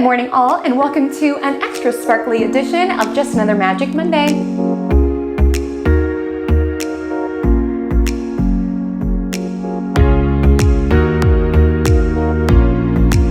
morning all, and welcome to an extra sparkly edition of Just Another Magic Monday.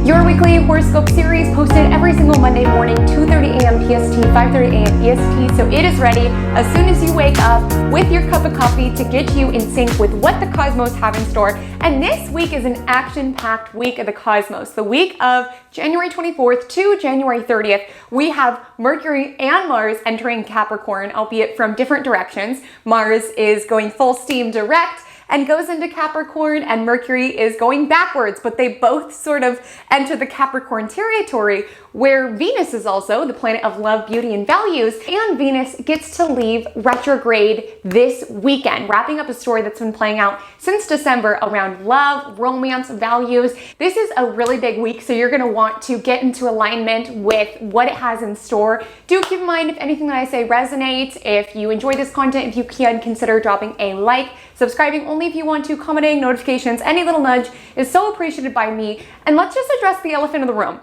Your weekly horoscope series posted every single Monday morning, 2:30 a.m. PST, 5:30 a.m. EST, so it is ready as soon as you wake up with your cup of coffee to get you in sync with what the cosmos have in store. And this week is an action-packed week of the cosmos. The week of January 24th to January 30th, we have Mercury and Mars entering Capricorn, albeit from different directions. Mars is going full steam direct and goes into Capricorn, and Mercury is going backwards, but they both sort of enter the Capricorn territory, where Venus is also the planet of love, beauty, and values, and Venus gets to leave retrograde this weekend, wrapping up a story that's been playing out since December around love, romance, values. This is a really big week, so you're gonna want to get into alignment with what it has in store. Do keep in mind if anything that I say resonates. If you enjoy this content, if you can, consider dropping a like, subscribing only if you want to, commenting, notifications, any little nudge is so appreciated by me. And let's just address the elephant in the room.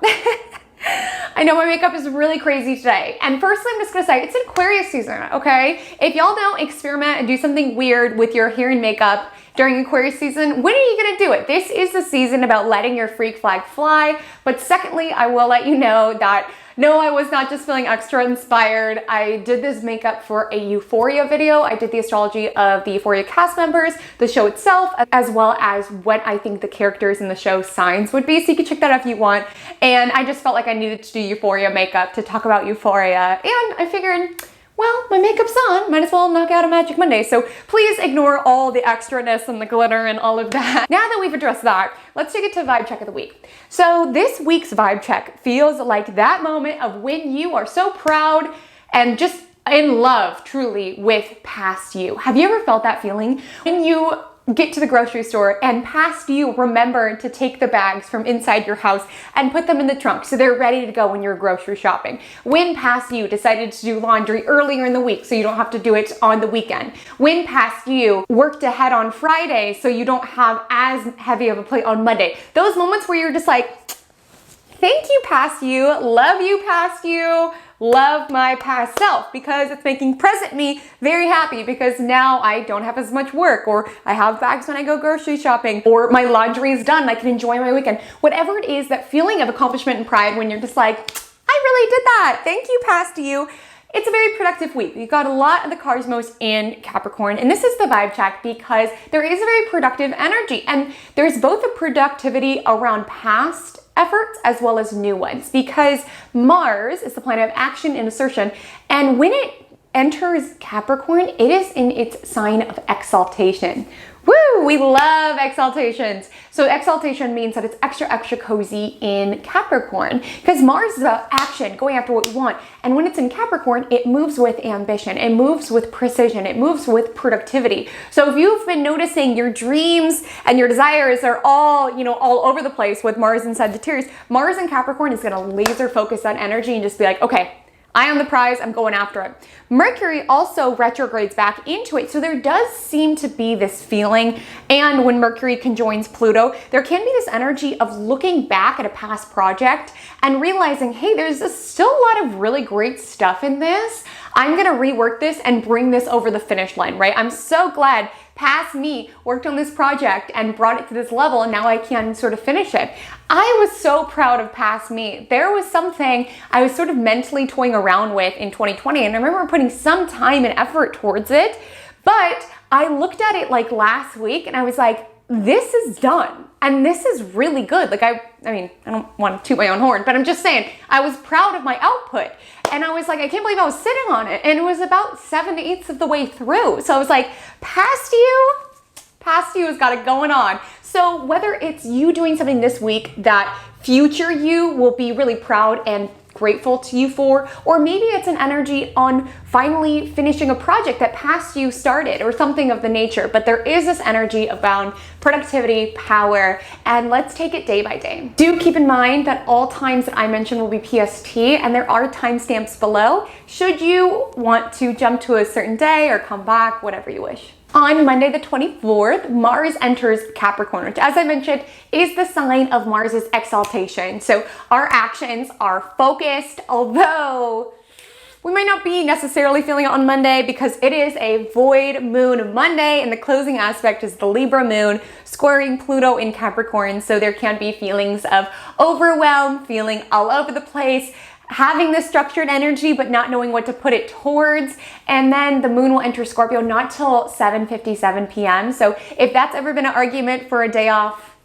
I know my makeup is really crazy today. And firstly, I'm just gonna say it's Aquarius season, okay? If y'all don't experiment and do something weird with your hair and makeup during Aquarius season, when are you gonna do it? This is the season about letting your freak flag fly. But secondly, I will let you know that no, I was not just feeling extra inspired. I did this makeup for a Euphoria video. I did the astrology of the Euphoria cast members, the show itself, as well as what I think the characters in the show signs would be. So you can check that out if you want. And I just felt like I needed to do Euphoria makeup to talk about Euphoria. And I figured, well, my makeup's on, might as well knock out a Magic Monday. So please ignore all the extraness and the glitter and all of that. Now that we've addressed that, let's take it to vibe check of the week. So this week's vibe check feels like that moment of when you are so proud and just in love, truly, with past you. Have you ever felt that feeling? When you get to the grocery store and past you remember to take the bags from inside your house and put them in the trunk so they're ready to go when you're grocery shopping. When past you decided to do laundry earlier in the week so you don't have to do it on the weekend. When past you worked ahead on Friday so you don't have as heavy of a plate on Monday. Those moments where you're just like, thank you past you, love you past you, love my past self, because it's making present me very happy because now I don't have as much work, or I have bags when I go grocery shopping, or my laundry is done, I can enjoy my weekend. Whatever it is, that feeling of accomplishment and pride when you're just like, I really did that, thank you past you. It's a very productive week. You've got a lot of the cosmos in Capricorn, and this is the vibe check because there is a very productive energy, and there's both a productivity around past efforts as well as new ones, because Mars is the planet of action and assertion, and when it enters Capricorn, it is in its sign of exaltation. Woo! We love exaltations. So exaltation means that it's extra cozy in Capricorn because Mars is about action, going after what we want. And when it's in Capricorn, it moves with ambition, it moves with precision, it moves with productivity. So if you've been noticing your dreams and your desires are all, all over the place with Mars in Sagittarius, Mars in Capricorn is gonna laser focus that energy and just be like, okay, I am the prize, I'm going after it. Mercury also retrogrades back into it, so there does seem to be this feeling, and when Mercury conjoins Pluto, there can be this energy of looking back at a past project and realizing, hey, there's still a lot of really great stuff in this. I'm gonna rework this and bring this over the finish line, right? I'm so glad past me worked on this project and brought it to this level, and now I can sort of finish it. I was so proud of past me. There was something I was sort of mentally toying around with in 2020, and I remember putting some time and effort towards it, but I looked at it like last week and I was like, this is done. And this is really good. Like, I mean, I don't want to toot my own horn, but I'm just saying, I was proud of my output. And I was like, I can't believe I was sitting on it. And it was about 7/8 of the way through. So I was like, past you has got it going on. So whether it's you doing something this week that future you will be really proud and grateful to you for, or maybe it's an energy on finally finishing a project that past you started or something of the nature, but there is this energy about productivity, power, and let's take it day by day. Do keep in mind that all times that I mentioned will be PST, and there are timestamps below should you want to jump to a certain day or come back, whatever you wish. On Monday the 24th, Mars enters Capricorn, which, as I mentioned, is the sign of Mars's exaltation. So our actions are focused, although we might not be necessarily feeling it on Monday because it is a void moon Monday, and the closing aspect is the Libra moon squaring Pluto in Capricorn. So there can be feelings of overwhelm, feeling all over the place, having this structured energy but not knowing what to put it towards. And then the moon will enter Scorpio not till 7:57 p.m. So if that's ever been an argument for a day off,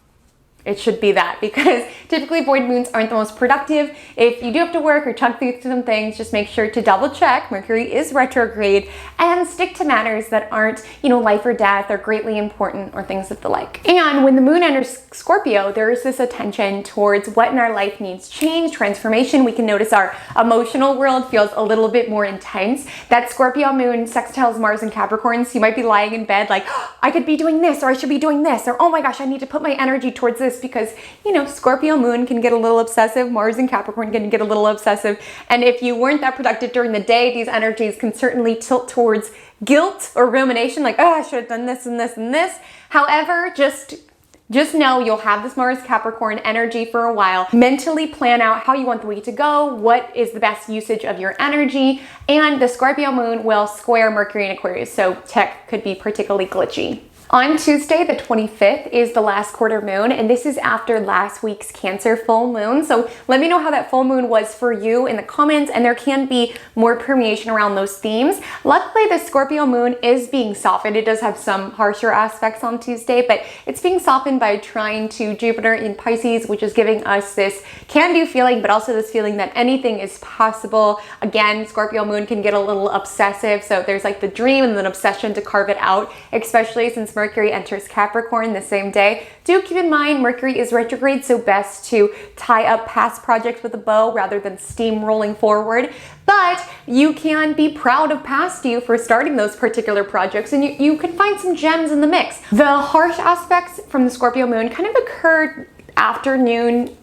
it should be that, because typically void moons aren't the most productive. If you do have to work or chunk through some things, just make sure to double check. Mercury is retrograde, and stick to matters that aren't, life or death or greatly important or things of the like. And when the moon enters Scorpio, there is this attention towards what in our life needs change, transformation. We can notice our emotional world feels a little bit more intense. That Scorpio moon sextiles Mars and Capricorn, so you might be lying in bed like, oh, I could be doing this, or I should be doing this, or oh my gosh, I need to put my energy towards this, because Scorpio moon can get a little obsessive, Mars and Capricorn can get a little obsessive, and if you weren't that productive during the day, these energies can certainly tilt towards guilt or rumination, like, oh, I should have done this and this and this. However, just know you'll have this Mars Capricorn energy for a while. Mentally plan out how you want the week to go, what is the best usage of your energy, and the Scorpio moon will square Mercury in Aquarius, so tech could be particularly glitchy. On Tuesday, the 25th, is the last quarter moon, and this is after last week's Cancer full moon. So let me know how that full moon was for you in the comments, and there can be more permeation around those themes. Luckily, the Scorpio moon is being softened. It does have some harsher aspects on Tuesday, but it's being softened by trine to Jupiter in Pisces, which is giving us this can-do feeling, but also this feeling that anything is possible. Again, Scorpio moon can get a little obsessive, so there's like the dream and an obsession to carve it out, especially since Mercury enters Capricorn the same day. Do keep in mind Mercury is retrograde, so best to tie up past projects with a bow rather than steamrolling forward. But you can be proud of past you for starting those particular projects, and you can find some gems in the mix. The harsh aspects from the Scorpio moon kind of occurred afternoon,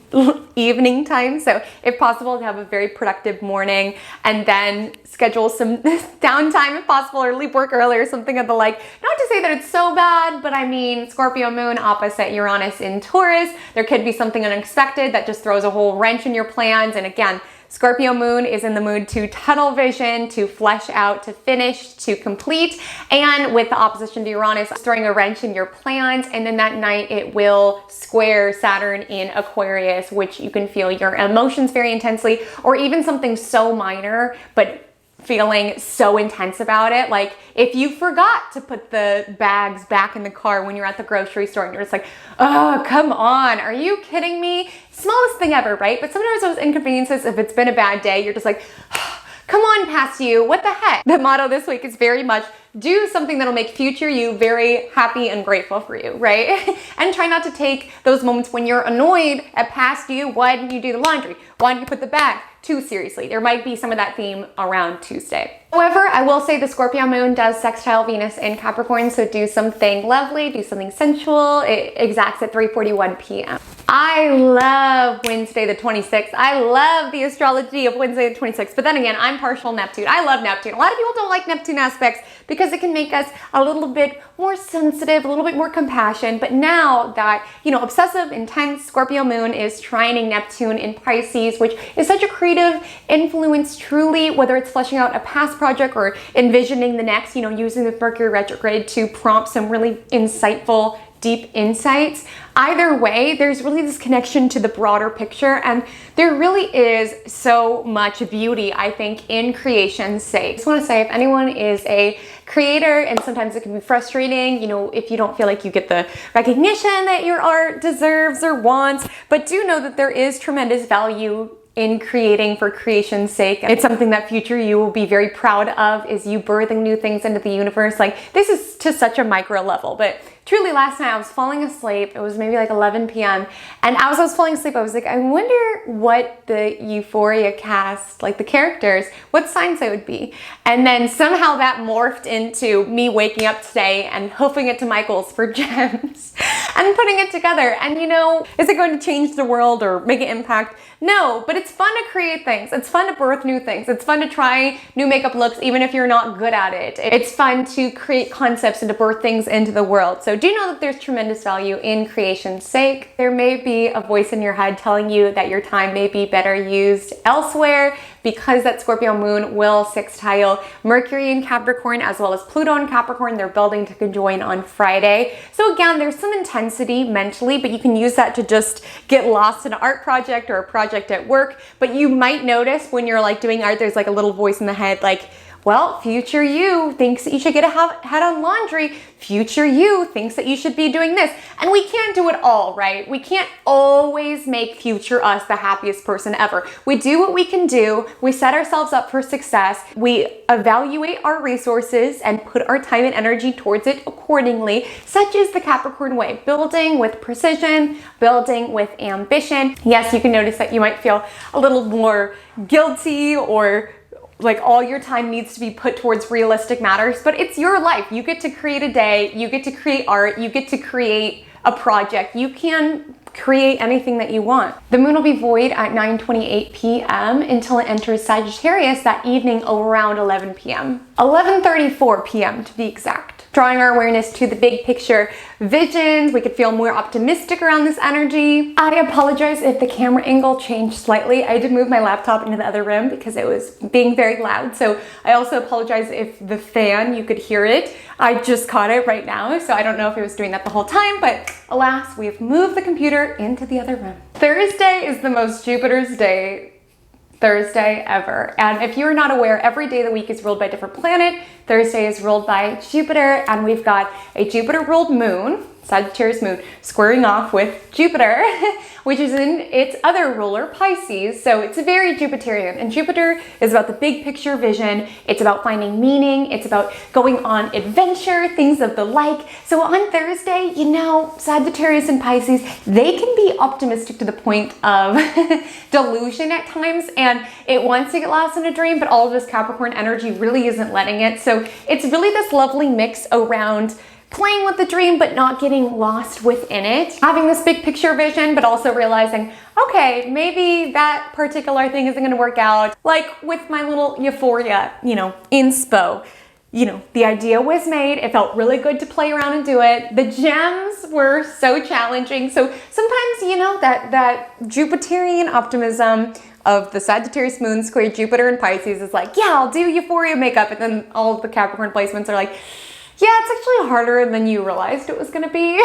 evening time, so if possible to have a very productive morning and then schedule some downtime if possible, or leave work early or something of the like. Not to say that it's so bad, but I mean, Scorpio moon opposite Uranus in Taurus, there could be something unexpected that just throws a whole wrench in your plans. And again, Scorpio moon is in the mood to tunnel vision, to flesh out, to finish, to complete. And with the opposition to Uranus, throwing a wrench in your plans. And then that night it will square Saturn in Aquarius, which you can feel your emotions very intensely, or even something so minor, but feeling so intense about it. Like if you forgot to put the bags back in the car when you're at the grocery store and you're just like, oh, come on, are you kidding me? Smallest thing ever, right? But sometimes those inconveniences, if it's been a bad day, you're just like, come on, past you, what the heck? The motto this week is very much do something that'll make future you very happy and grateful for you, right? And try not to take those moments when you're annoyed at past you. Why didn't you do the laundry? Why didn't you put the bag? Too seriously. There might be some of that theme around Tuesday. However, I will say the Scorpio moon does sextile Venus in Capricorn, so do something lovely, do something sensual. It exacts at 3:41 p.m. I love Wednesday the 26th. I love the astrology of Wednesday the 26th, but then again, I'm partial Neptune. I love Neptune. A lot of people don't like Neptune aspects because it can make us a little bit more sensitive, a little bit more compassion. But now that, obsessive, intense Scorpio moon is trining Neptune in Pisces, which is such a creative influence truly, whether it's fleshing out a past project or envisioning the next, using the Mercury retrograde to prompt some really insightful, deep insights. Either way, there's really this connection to the broader picture, and there really is so much beauty, I think, in creation's sake. I just want to say, if anyone is a creator, and sometimes it can be frustrating, if you don't feel like you get the recognition that your art deserves or wants, but do know that there is tremendous value in creating for creation's sake. It's something that future you will be very proud of, is you birthing new things into the universe. Like, this is to such a micro level, but truly last night I was falling asleep. It was maybe like 11 p.m. And as I was falling asleep, I was like, I wonder what the Euphoria cast, like the characters, what signs they would be. And then somehow that morphed into me waking up today and hoofing it to Michael's for gems and putting it together. And you know, is it going to change the world or make an impact? No, but it's fun to create things. It's fun to birth new things. It's fun to try new makeup looks even if you're not good at it. It's fun to create concepts and to birth things into the world. So do know that there's tremendous value in creation's sake. There may be a voice in your head telling you that your time may be better used elsewhere, because that Scorpio moon will sextile Mercury in Capricorn as well as Pluto in Capricorn. They're building to conjoin on Friday. So again, there's some intensity mentally, but you can use that to just get lost in an art project or a project at work. But you might notice when you're like doing art, there's like a little voice in the head like, well, future you thinks that you should get a head on laundry. Future you thinks that you should be doing this. And we can't do it all, right? We can't always make future us the happiest person ever. We do what we can do. We set ourselves up for success. We evaluate our resources and put our time and energy towards it accordingly. Such is the Capricorn way. Building with precision, building with ambition. Yes, you can notice that you might feel a little more guilty or like all your time needs to be put towards realistic matters, but it's your life. You get to create a day, you get to create art, you get to create a project. You can create anything that you want. The moon will be void at 9:28 p.m. until it enters Sagittarius that evening around 11 p.m. 11:34 p.m. to be exact. Drawing our awareness to the big picture visions, we could feel more optimistic around this energy. I apologize if the camera angle changed slightly. I did move my laptop into the other room because it was being very loud. So I also apologize if the fan, you could hear it. I just caught it right now, so I don't know if it was doing that the whole time, but alas, we've moved the computer into the other room. Thursday is the most Jupiter's day Thursday ever. And if you're not aware, every day of the week is ruled by a different planet. Thursday is ruled by Jupiter, and we've got a Jupiter ruled moon, Sagittarius moon, squaring off with Jupiter, which is in its other ruler, Pisces. So it's very Jupiterian, and Jupiter is about the big picture vision. It's about finding meaning. It's about going on adventure, things of the like. So on Thursday, you know, Sagittarius and Pisces, they can be optimistic to the point of delusion at times, and it wants to get lost in a dream, but all of this Capricorn energy really isn't letting it. So it's really this lovely mix around playing with the dream but not getting lost within it, having this big picture vision but also realizing, okay, maybe that particular thing isn't going to work out. Like with my little Euphoria, you know, inspo. You know, the idea was made, it felt really good to play around and do it. The gems were so challenging. So sometimes, you know, that Jupiterian optimism of the Sagittarius moon square Jupiter and Pisces is like, yeah, I'll do Euphoria makeup. And then all of the Capricorn placements are like, yeah, it's actually harder than you realized it was going to be.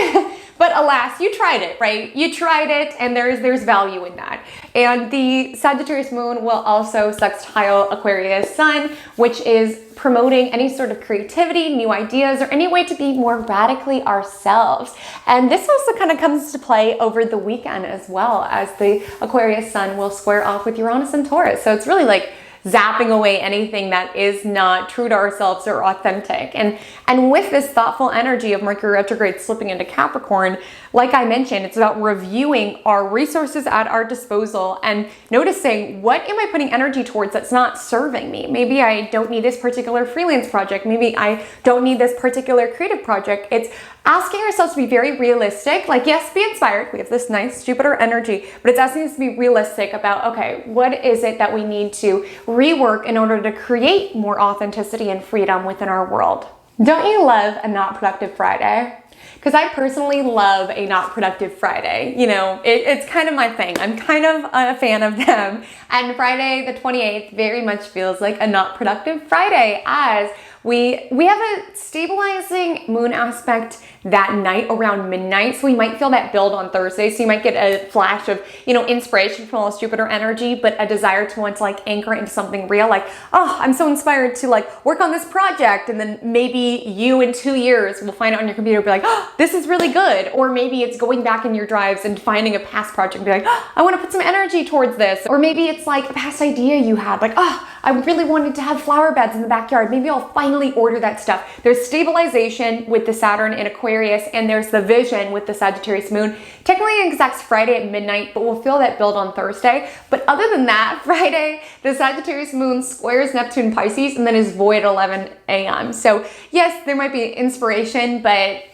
But alas, you tried it, right? You tried it, and there's value in that. And the Sagittarius moon will also sextile Aquarius sun, which is promoting any sort of creativity, new ideas, or any way to be more radically ourselves. And this also kind of comes to play over the weekend as well, as the Aquarius sun will square off with Uranus and Taurus. So it's really like zapping away anything that is not true to ourselves or authentic. And with this thoughtful energy of Mercury retrograde slipping into Capricorn, like I mentioned, it's about reviewing our resources at our disposal and noticing, what am I putting energy towards that's not serving me? Maybe I don't need this particular freelance project. Maybe I don't need this particular creative project. It's asking ourselves to be very realistic. Like, yes, be inspired. We have this nice Jupiter energy, but it's asking us to be realistic about, okay, what is it that we need to rework in order to create more authenticity and freedom within our world? Don't you love a not productive Friday? Because I personally love a not productive Friday. You know, it's kind of my thing. I'm kind of a fan of them. And Friday the 28th very much feels like a not productive Friday, as we have a stabilizing moon aspect that night around midnight. So we might feel that build on Thursday. So you might get a flash of, you know, inspiration from all this Jupiter energy, but a desire to want to like anchor it into something real. Like, oh, I'm so inspired to like work on this project. And then maybe you in 2 years will find it on your computer and be like, oh, this is really good. Or maybe it's going back in your drives and finding a past project and be like, oh, I want to put some energy towards this. Or maybe it's like a past idea you had, like, oh, I really wanted to have flower beds in the backyard. Maybe I'll finally order that stuff. There's stabilization with the Saturn in Aquarius Aquarius, and there's the vision with the Sagittarius moon. Technically it exacts Friday at midnight, but we'll feel that build on Thursday. But other than that, Friday, the Sagittarius moon squares Neptune Pisces and then is void at 11 a.m. So yes, there might be inspiration, but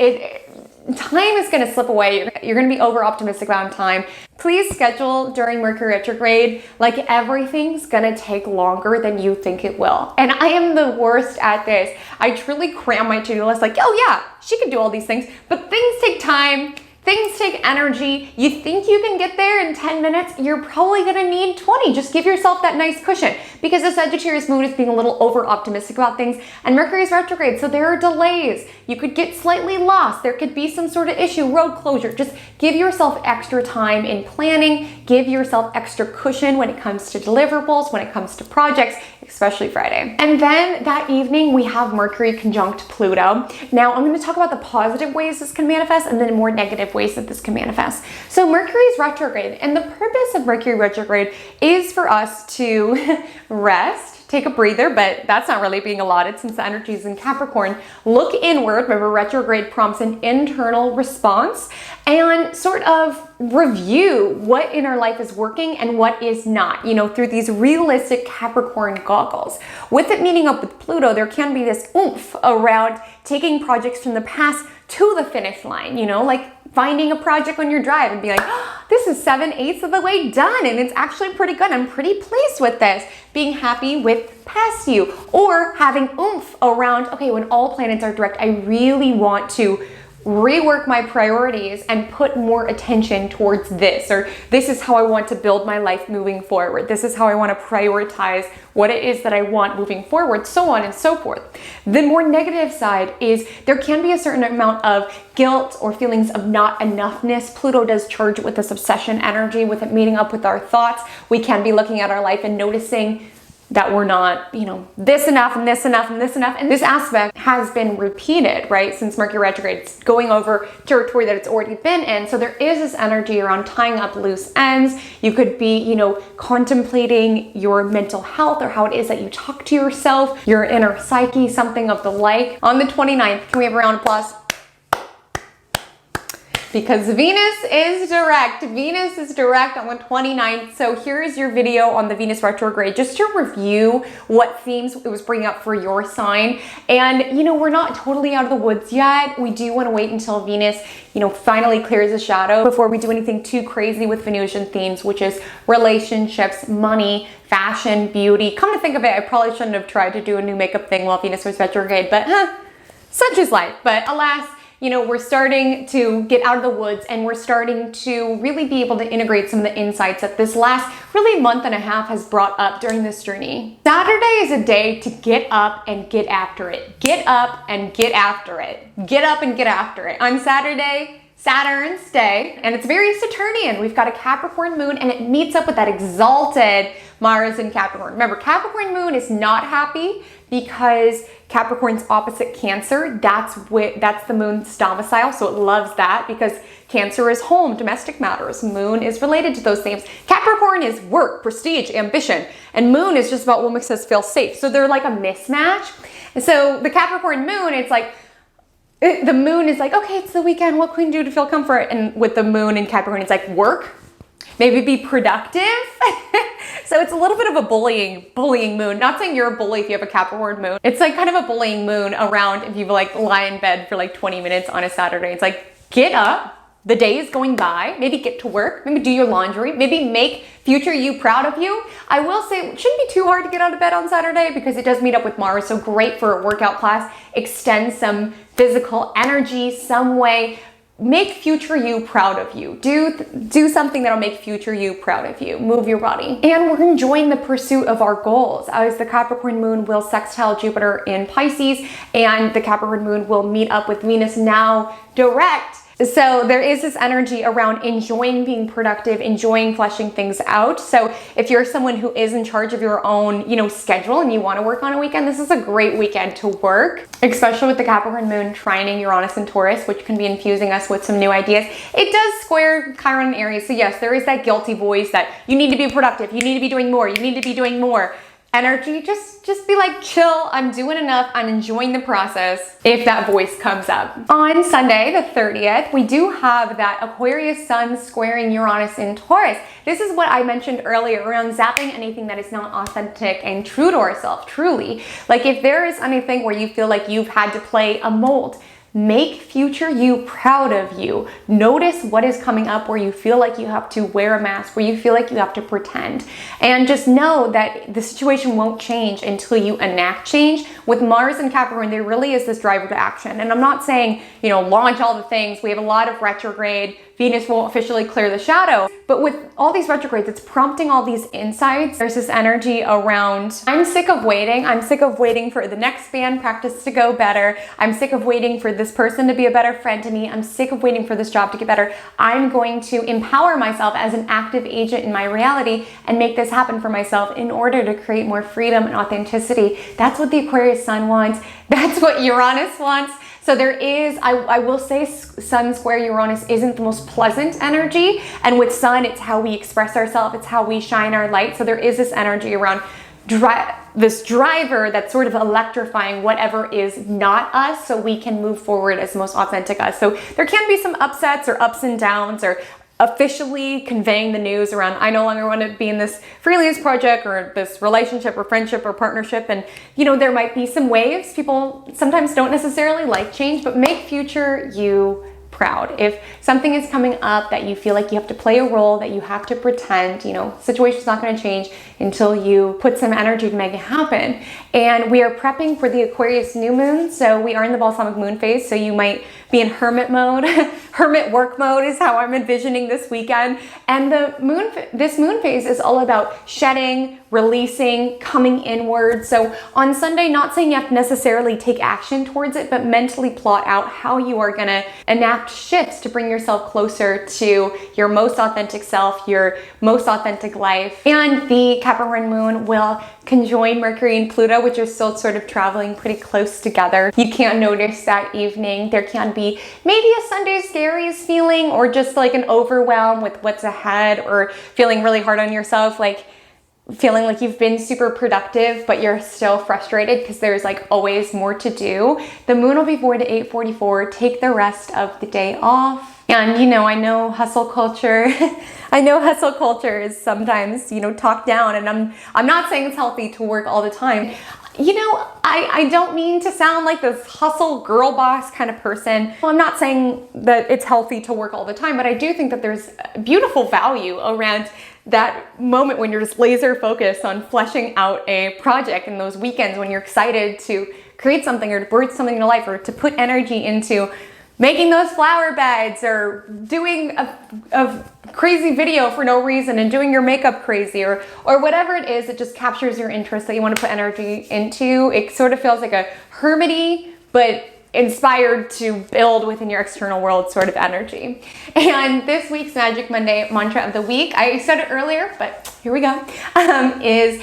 time is going to slip away. You're going to be over optimistic about time. Please schedule during Mercury retrograde. Like, everything's going to take longer than you think it will. And I am the worst at this. I truly cram my to-do list like, oh yeah, she can do all these things, but things take time. Things take energy. You think you can get there in 10 minutes, you're probably gonna need 20. Just give yourself that nice cushion, because the Sagittarius moon is being a little over optimistic about things, and Mercury is retrograde, so there are delays. You could get slightly lost. There could be some sort of issue, road closure. Just give yourself extra time in planning. Give yourself extra cushion when it comes to deliverables, when it comes to projects, especially Friday. And then that evening, we have Mercury conjunct Pluto. Now, I'm gonna talk about the positive ways this can manifest and then more negative ways that this can manifest. So Mercury is retrograde, and the purpose of Mercury retrograde is for us to rest, take a breather, but that's not really being allotted since the energy is in Capricorn. Look inward. Remember, retrograde prompts an internal response, and sort of review what in our life is working and what is not, through these realistic Capricorn goggles. With it meeting up with Pluto, there can be this oomph around taking projects from the past to the finish line, like finding a project on your drive and be like, oh, this is 7/8 of the way done, and it's actually pretty good. I'm pretty pleased with this. Being happy with past you, or having oomph around, okay, when all planets are direct, I really want to rework my priorities and put more attention towards this, or this is how I want to build my life moving forward. This is how I want to prioritize what it is that I want moving forward, so on and so forth. The more negative side is there can be a certain amount of guilt or feelings of not enoughness. Pluto does charge with this obsession energy, with it meeting up with our thoughts. We can be looking at our life and noticing that we're not, this enough and this enough and this enough. And this aspect has been repeated, right? Since Mercury retrograde, it's going over territory that it's already been in. So there is this energy around tying up loose ends. You could be, contemplating your mental health or how it is that you talk to yourself, your inner psyche, something of the like. On the 29th, can we have a round of applause? Because Venus is direct. Venus is direct on the 29th. So here is your video on the Venus retrograde, just to review what themes it was bringing up for your sign. And, we're not totally out of the woods yet. We do want to wait until Venus, finally clears the shadow before we do anything too crazy with Venusian themes, which is relationships, money, fashion, beauty. Come to think of it, I probably shouldn't have tried to do a new makeup thing while Venus was retrograde, but such is life. But alas, we're starting to get out of the woods, and we're starting to really be able to integrate some of the insights that this last really month and a half has brought up during this journey. Saturday is a day to get up and get after it. Get up and get after it. Get up and get after it. On Saturday, Saturn's day, and it's very Saturnian. We've got a Capricorn moon, and it meets up with that exalted Mars in Capricorn. Remember, Capricorn moon is not happy because Capricorn's opposite Cancer. That's the moon's domicile, so it loves that because Cancer is home, domestic matters. Moon is related to those things. Capricorn is work, prestige, ambition, and Moon is just about what makes us feel safe. So they're like a mismatch. And so the Capricorn moon, it's like, the moon is like, okay, it's the weekend. What can we do to feel comfort? And with the moon in Capricorn, it's like work, maybe be productive. So it's a little bit of a bullying moon. Not saying you're a bully if you have a Capricorn moon. It's like kind of a bullying moon around if you like lie in bed for like 20 minutes on a Saturday. It's like, get up. The day is going by. Maybe get to work. Maybe do your laundry. Maybe make future you proud of you. I will say it shouldn't be too hard to get out of bed on Saturday because it does meet up with Mars. So great for a workout class. Extend some physical energy some way. Make future you proud of you. Do something that'll make future you proud of you. Move your body. And we're enjoying the pursuit of our goals, as the Capricorn moon will sextile Jupiter in Pisces, and the Capricorn moon will meet up with Venus now direct. So there is this energy around enjoying being productive, enjoying fleshing things out. So if you're someone who is in charge of your own, schedule and you want to work on a weekend, this is a great weekend to work, especially with the Capricorn moon trining Uranus and Taurus, which can be infusing us with some new ideas. It does square Chiron and Aries. So yes, there is that guilty voice that you need to be productive. You need to be doing more. You need to be doing more. energy, just be like, chill, I'm doing enough, I'm enjoying the process, if that voice comes up. On Sunday, the 30th, we do have that Aquarius sun squaring Uranus in Taurus. This is what I mentioned earlier around zapping anything that is not authentic and true to ourselves, truly. Like if there is anything where you feel like you've had to play a mold, make future you proud of you. Notice what is coming up where you feel like you have to wear a mask, where you feel like you have to pretend. And just know that the situation won't change until you enact change. With Mars and Capricorn, there really is this driver to action. And I'm not saying, you know, launch all the things. We have a lot of retrograde. Venus won't officially clear the shadow. But with all these retrogrades, it's prompting all these insights. There's this energy around, I'm sick of waiting. I'm sick of waiting for the next band practice to go better. I'm sick of waiting for this person to be a better friend to me. I'm sick of waiting for this job to get better. I'm going to empower myself as an active agent in my reality and make this happen for myself in order to create more freedom and authenticity. That's what the Aquarius sun wants. That's what Uranus wants. So there is, I will say sun square Uranus isn't the most pleasant energy. And with sun, it's how we express ourselves. It's how we shine our light. So there is this energy around this driver that's sort of electrifying whatever is not us so we can move forward as the most authentic us. So there can be some upsets or ups and downs or officially conveying the news around, I no longer want to be in this freelance project or this relationship or friendship or partnership. And, you know, there might be some waves. People sometimes don't necessarily like change, but make future you proud. If something is coming up that you feel like you have to play a role, that you have to pretend, you know, situation's not going to change until you put some energy to make it happen. And we are prepping for the Aquarius new moon. So we are in the balsamic moon phase. So you might be in hermit mode. Hermit work mode is how I'm envisioning this weekend. And this moon phase is all about shedding, releasing, coming inward. So on Sunday, not saying you have to necessarily take action towards it, but mentally plot out how you are going to enact shifts to bring yourself closer to your most authentic self, your most authentic life. And the Capricorn moon will conjoin Mercury and Pluto, which are still sort of traveling pretty close together. You can't notice that evening. There can be maybe a Sunday scaries feeling or just like an overwhelm with what's ahead or feeling really hard on yourself, like feeling like you've been super productive, but you're still frustrated because there's like always more to do. The moon will be 4 to 8:44. Take the rest of the day off. And, you know, I know hustle culture. I know hustle culture is sometimes, you know, talked down, and I'm not saying it's healthy to work all the time. You know, I don't mean to sound like this hustle girl boss kind of person. Well, I'm not saying that it's healthy to work all the time, but I do think that there's beautiful value around that moment when you're just laser focused on fleshing out a project, and those weekends when you're excited to create something or to birth something in life or to put energy into making those flower beds or doing a crazy video for no reason and doing your makeup crazy or whatever it is that just captures your interest that you want to put energy into. It sort of feels like a hermity, but inspired to build within your external world sort of energy. And this week's Magic Monday mantra of the week, I said it earlier, but here we go, is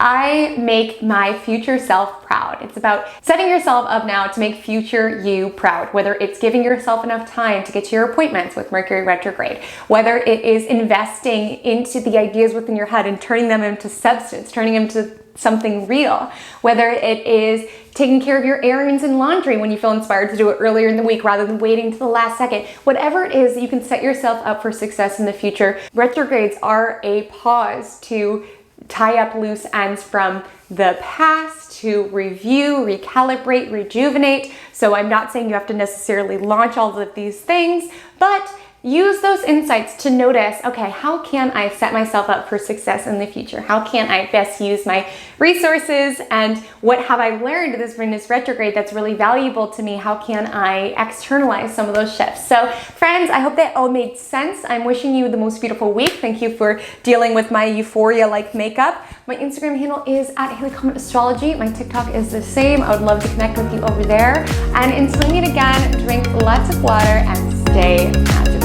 I make my future self proud. It's about setting yourself up now to make future you proud, whether it's giving yourself enough time to get to your appointments with Mercury retrograde, whether it is investing into the ideas within your head and turning them into substance, turning them into something real, whether it is taking care of your errands and laundry when you feel inspired to do it earlier in the week rather than waiting to the last second. Whatever it is, you can set yourself up for success in the future. Retrogrades are a pause to tie up loose ends from the past, to review, recalibrate, rejuvenate. So I'm not saying you have to necessarily launch all of these things, but use those insights to notice, okay, how can I set myself up for success in the future? How can I best use my resources? And what have I learned this Venus retrograde that's really valuable to me? How can I externalize some of those shifts? So friends, I hope that all made sense. I'm wishing you the most beautiful week. Thank you for dealing with my euphoria-like makeup. My Instagram handle is @HaleyCometAstrology. My TikTok is the same. I would love to connect with you over there. And until we meet again, drink lots of water and stay magical.